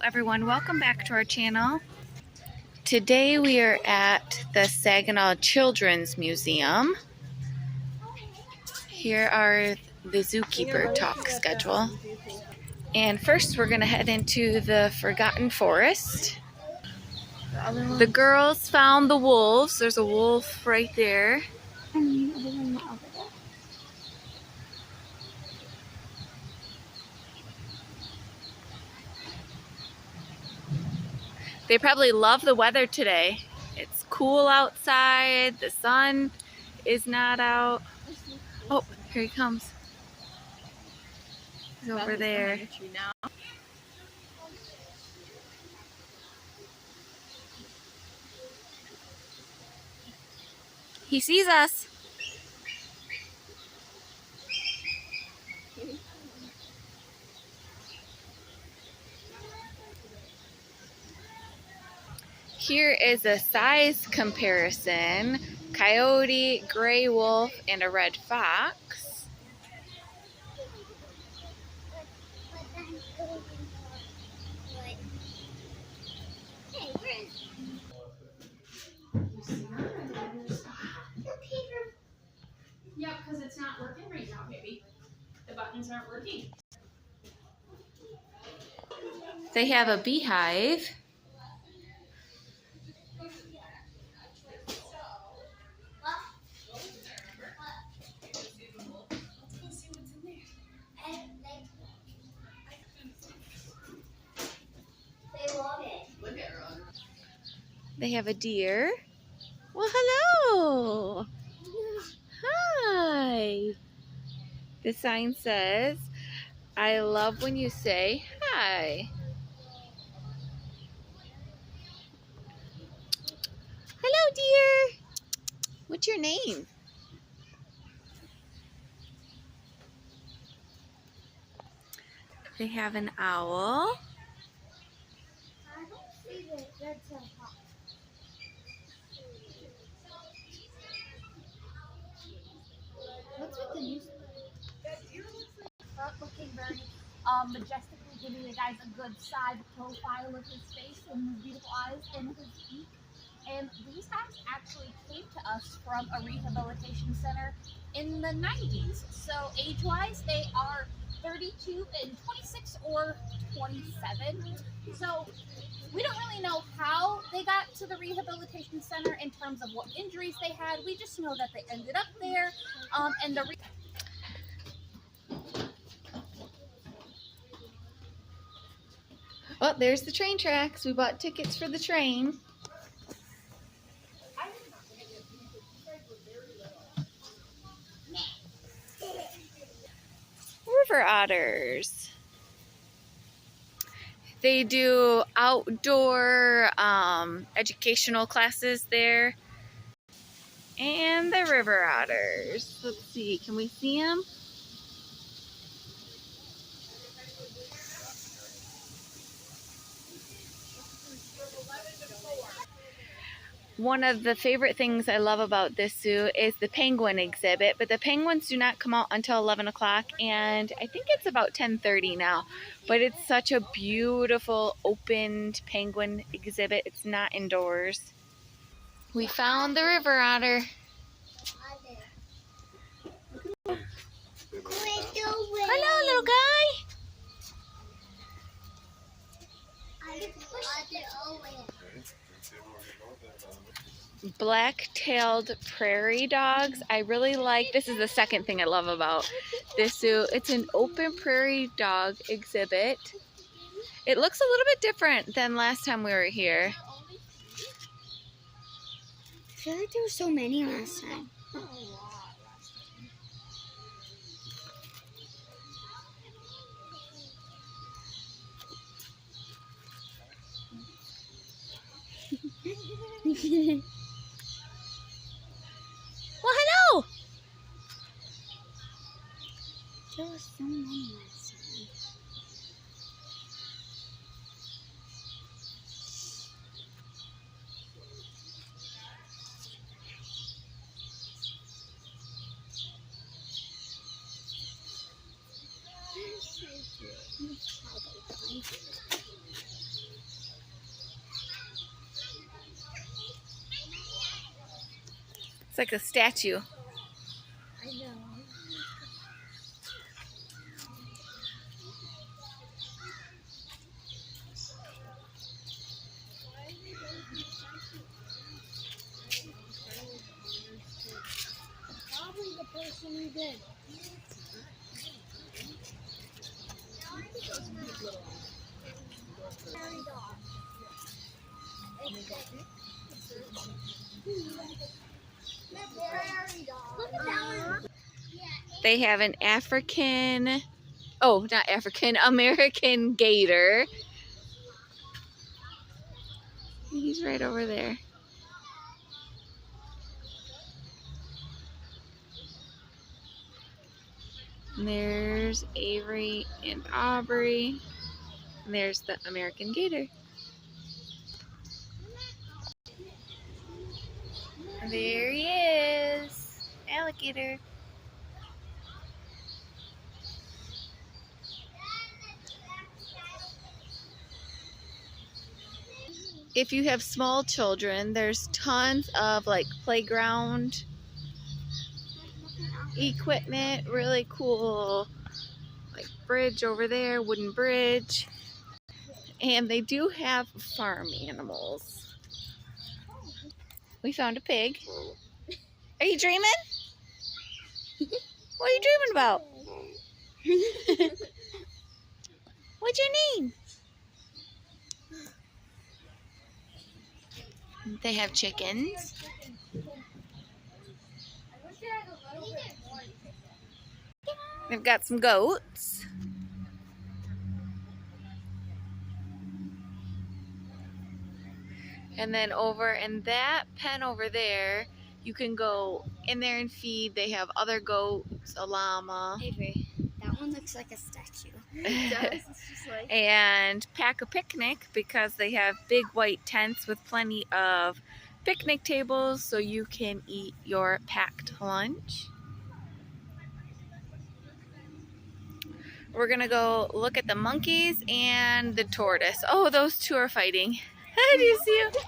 Everyone, welcome back to our channel. Today we are at the Saginaw Children's Museum. Here are the zookeeper talk schedule. And first we're going to head into the Forgotten Forest. The girls found the wolves. There's a wolf right there. They probably love the weather today. It's cool outside. The sun is not out. Oh, here he comes. He's over there. He sees us. Here is a size comparison. Coyote, gray wolf, and a red fox. Yeah, because it's not working right now, baby. The buttons aren't working. They have a beehive. They have a deer. Well, hello. Hi. The sign says, "I love when you say hi." Hello, dear. What's your name? They have an owl. I don't see that. That's a hawk. What's with the news? Looking very majestically, giving the guys a good side profile of his face and his beautiful eyes and his beak. And these guys actually came to us from a rehabilitation center in the 90s. So age-wise, they are 32 and 26 or 27. So we don't really know how they got to the rehabilitation center in terms of what injuries they had. We just know that they ended up there. And the Oh, there's the train tracks. We bought tickets for the train. River otters. They do outdoor educational classes there. And the river otters. Let's see, can we see them? One of the favorite things I love about this zoo is the penguin exhibit, but the penguins do not come out until 11 o'clock, and I think it's about 10:30 now. But it's such a beautiful opened penguin exhibit. It's not indoors. We found the river otter. Hello, little guy. Black-tailed prairie dogs. I really like, this is the second thing I love about this zoo. It's an open prairie dog exhibit. It looks a little bit different than last time we were here. I feel like there were so many last time. Well, hello. There were so many last time. It's like a statue. I know. Probably the person who did. Prairie dog. Prairie dog. Look at that one. They have an African, oh, not African, American gator. He's right over there. And there's Avery and Aubrey. And there's the American gator. And there he is, alligator. If you have small children, there's tons of like playground equipment, really cool, like bridge over there, wooden bridge. And they do have farm animals. We found a pig. Are you dreaming? What are you dreaming about? What's your name? They have chickens. They've got some goats. And then over in that pen over there, you can go in there and feed. They have other goats, a llama. Avery, that one looks like a statue. It does. It's just like... And pack a picnic because they have big white tents with plenty of picnic tables so you can eat your packed lunch. We're gonna go look at the monkeys and the tortoise. Oh, those two are fighting. Do you see them?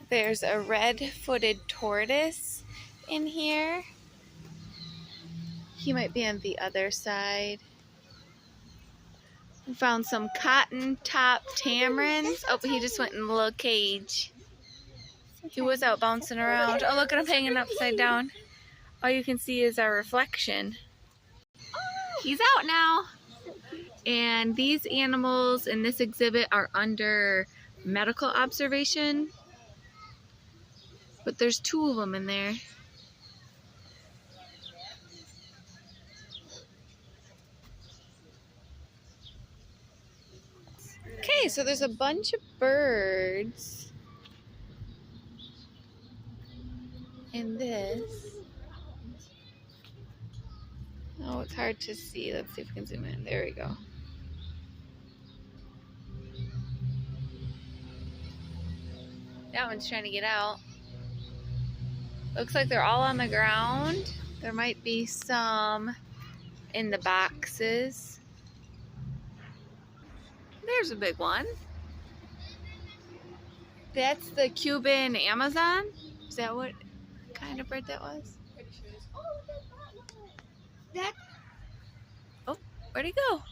There's a red-footed tortoise in here. He might be on the other side. We found some cotton top tamarins. Oh, but he just went in the little cage. He was out bouncing around. Oh, look at him hanging upside down. All you can see is our reflection. He's out now. And these animals in this exhibit are under medical observation. But there's two of them in there. Okay, so there's a bunch of birds in this. Oh, it's hard to see. Let's see if we can zoom in. There we go. That one's trying to get out. Looks like they're all on the ground. There might be some in the boxes. There's a big one. That's the Cuban Amazon. Is that what kind of bird that was? That. Oh, where'd he go?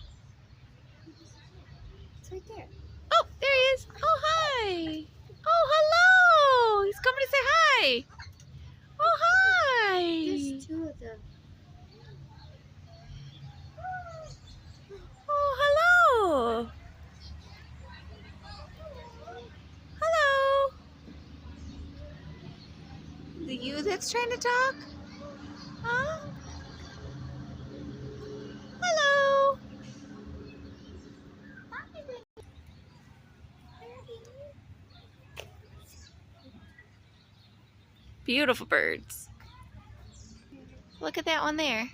It's right there. Oh, there he is. Oh, hi. Oh, hello. He's coming to say hi. Oh, hi. There's two of them. Oh, hello. Hello. The you that's trying to talk? Huh? Hello. Beautiful birds. Look at that one there.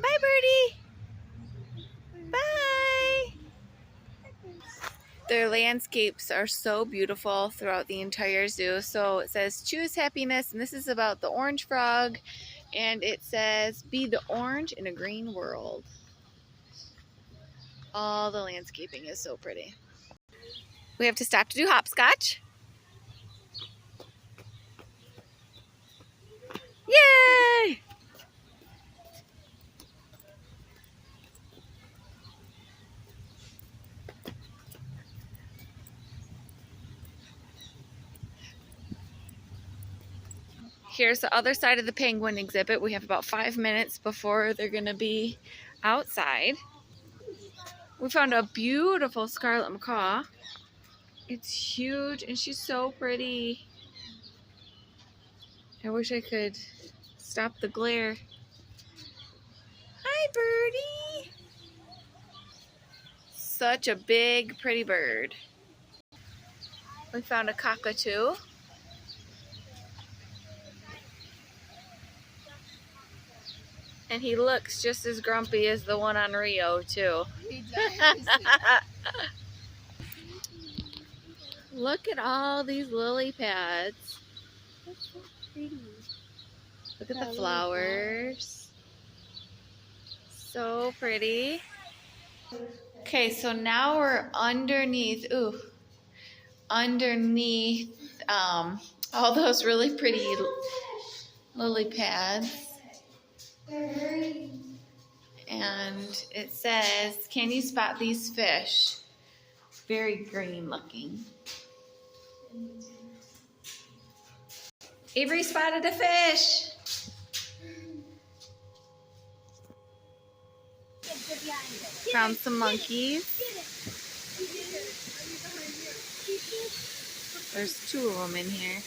Bye, birdie. Bye. Their landscapes are so beautiful throughout the entire zoo. So it says choose happiness, and this is about the orange frog, and it says be the orange in a green world. All the landscaping is so pretty. We have to stop to do hopscotch. Yay! Here's the other side of the penguin exhibit. We have about 5 minutes before they're going to be outside. We found a beautiful scarlet macaw. It's huge and she's so pretty. I wish I could stop the glare. Hi, birdie. Such a big, pretty bird. We found a cockatoo. And he looks just as grumpy as the one on Rio, too. He does. Look at all these lily pads. That's so pretty. Look at the flowers. So pretty. Okay, so now we're underneath, all those really pretty lily pads. And it says, can you spot these fish? Very green looking. Avery spotted a fish. Found some monkeys. There's 2 of them in here.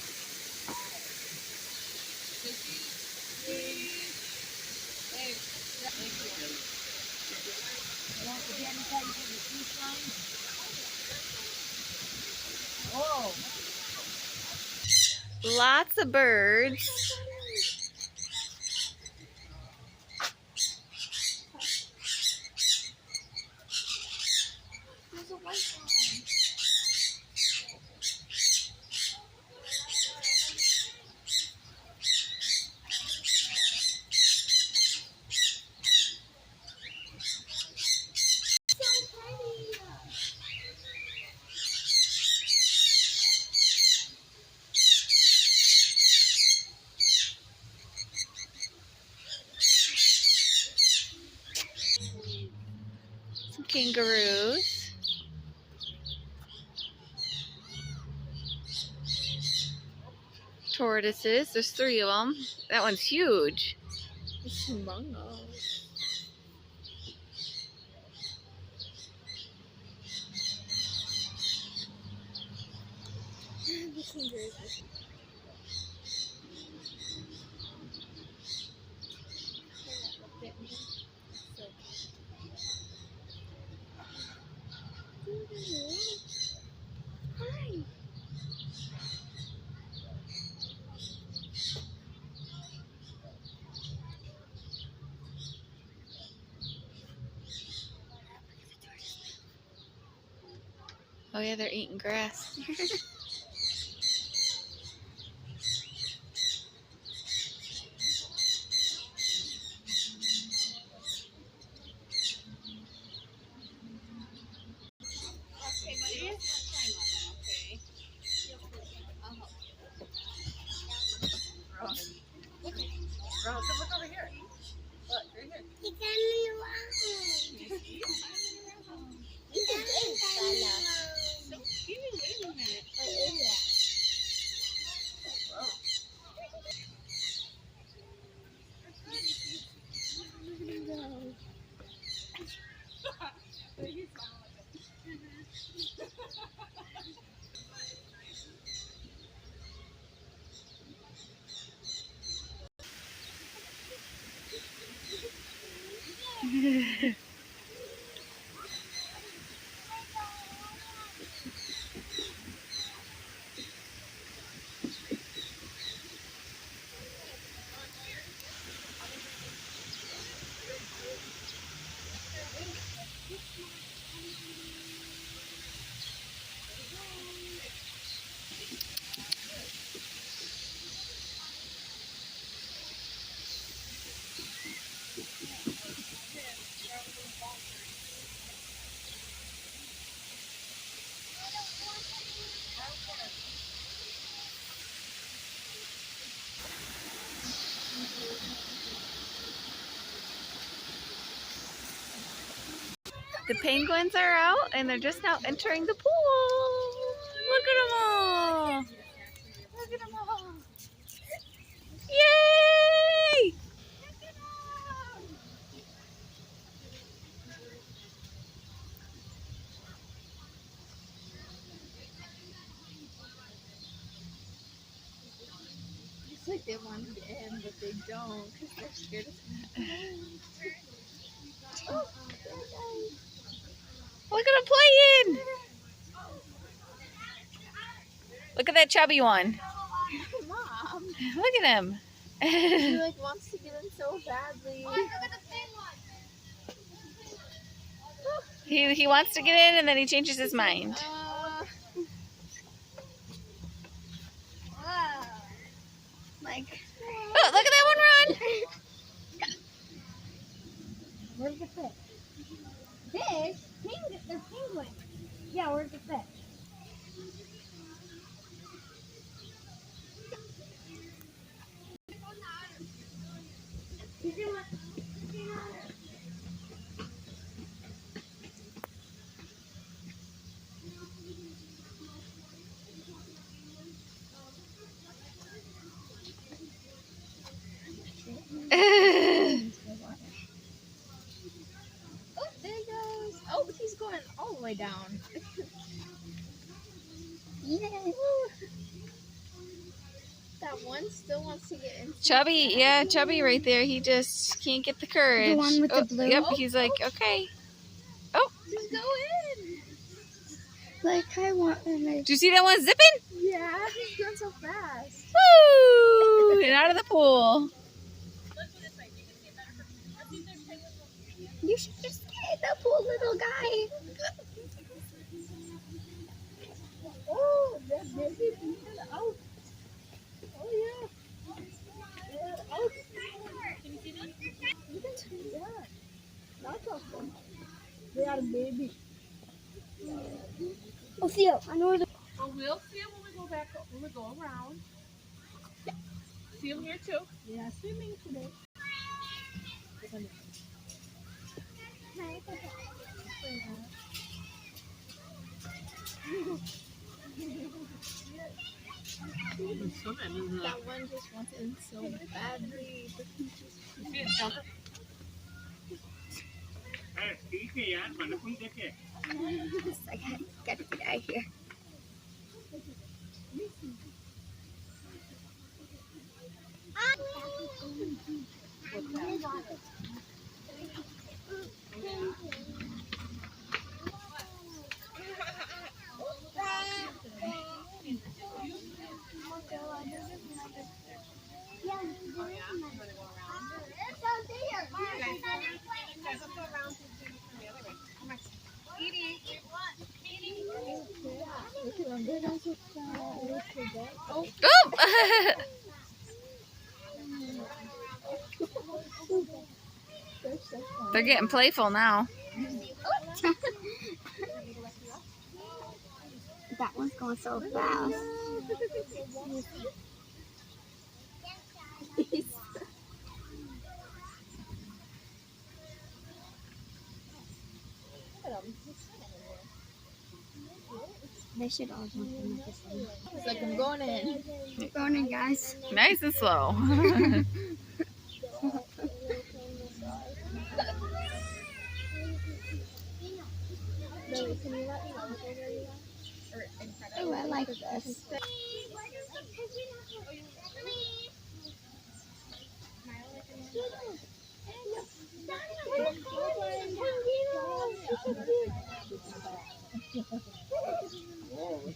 Oh. Lots of birds. There's a white one. Some kangaroos. Tortoises. There's 3 of them. That one's huge. It's humongous. The kangaroos. Hi. Oh yeah, they're eating grass. Okay, but it is not time on that, okay? Ron, come look over here. Look, right here. So cute, isn't it? The penguins are out and they're just now entering the pool. Look at them all. Look at them all. Yay! It's like they want to get in, but they don't because they're scared of Look at them playing. Look at that chubby one. Mom. Look at him. He like wants to get in so badly. He wants to get in and then he changes his mind. Like, Oh, look at that one run. where's the fish? Fish? The penguin. Yeah, where's the fish? Oh, there he goes. Oh, he's going all the way down. Yeah. That one still wants to get in. Chubby, yeah, Chubby right there. He just can't get the courage. The one with the blue? Yep, he's like, okay. Oh, Just go in. Like, I want him. do you see that one zipping? Yeah, he's going so fast. Woo! And out of the pool. You should just get in the pool, little guy. Oh, that baby is out. Oh, yeah. Yeah, out. Can you see them? You can see that. Lots of them. They are baby. Oh, Theo, I know where the... Well, we'll see them when we go back, when we go around. See them here too. Yeah, swimming today. That one just wants in so badly. I gotta get out of here. Oh! They're getting playful now. That one's going so fast. They should all jump in at the same time. It's like, I'm going in. Going in, guys. Nice and slow. Oh, I like this.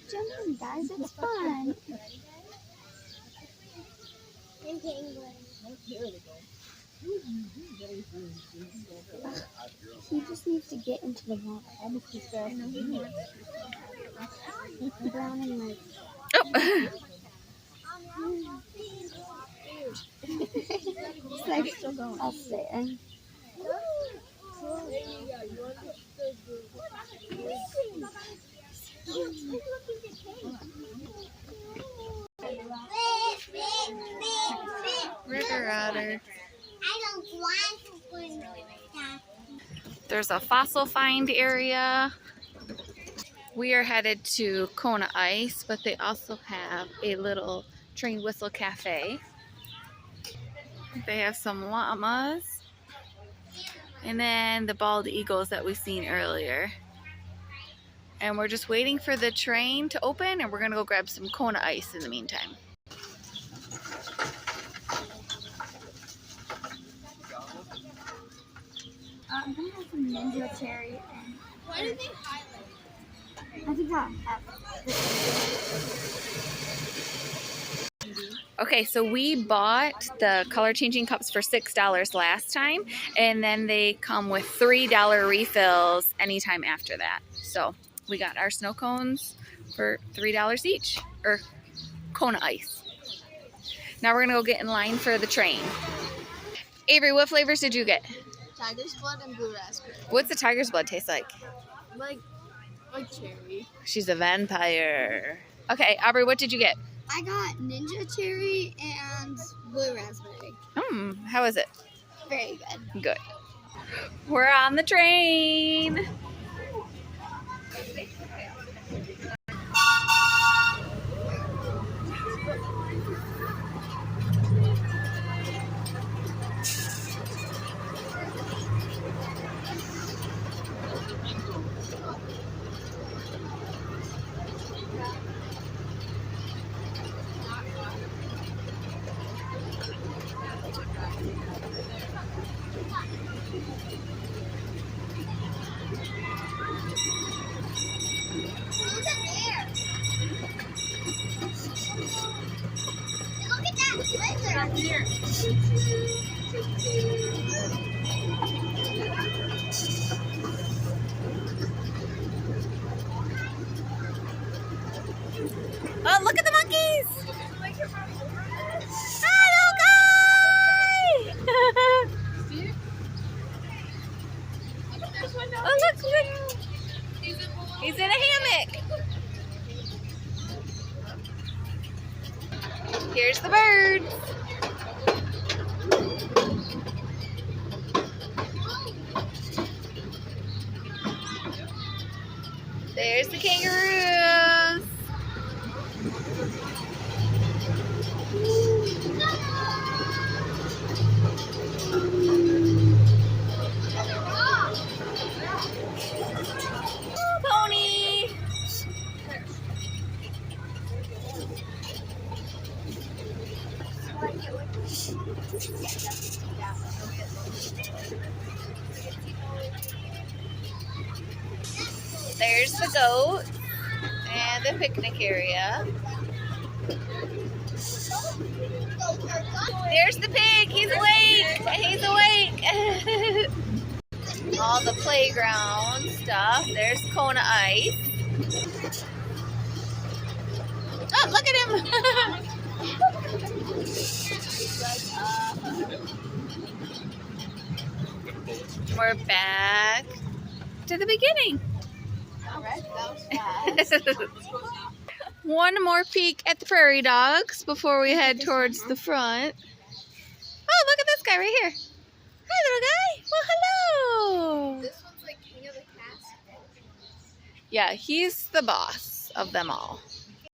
Jumping, guys, it's fun. And he just needs to get into the water. Brown and red. Oh. It's like, I'll sit in. River otter. There's a fossil find area. We are headed to Kona Ice, but they also have a little train whistle cafe. They have some llamas. And then the bald eagles that we seen earlier. And we're just waiting for the train to open, and we're gonna go grab some Kona Ice in the meantime. I'm gonna have some Ninja Cherry. Why did they highlight? I think I have. Okay, so we bought the color changing cups for $6 last time, and then they come with $3 refills anytime after that. So we got our snow cones for $3 each, or Kona Ice. Now we're gonna go get in line for the train. Avery, what flavors did you get? Tiger's blood and blue raspberry. What's the tiger's blood taste like? Like cherry. She's a vampire. Okay, Aubrey, what did you get? I got ninja cherry and blue raspberry. How is it? Very good. Good. We're on the train. Oh, look at the monkeys! Hello, guy! Oh, look! He's in a hammock. Here's the birds. There's the kangaroos. Pony. There's the goat and the picnic area. There's the pig. He's awake. He's awake. All the playground stuff. There's Kona Ice. Oh, look at him. We're back to the beginning. One more peek at the prairie dogs before we head towards the front. Oh, look at this guy right here. Hi, little guy. Well, hello. This one's like king of the castle. Yeah, he's the boss of them all.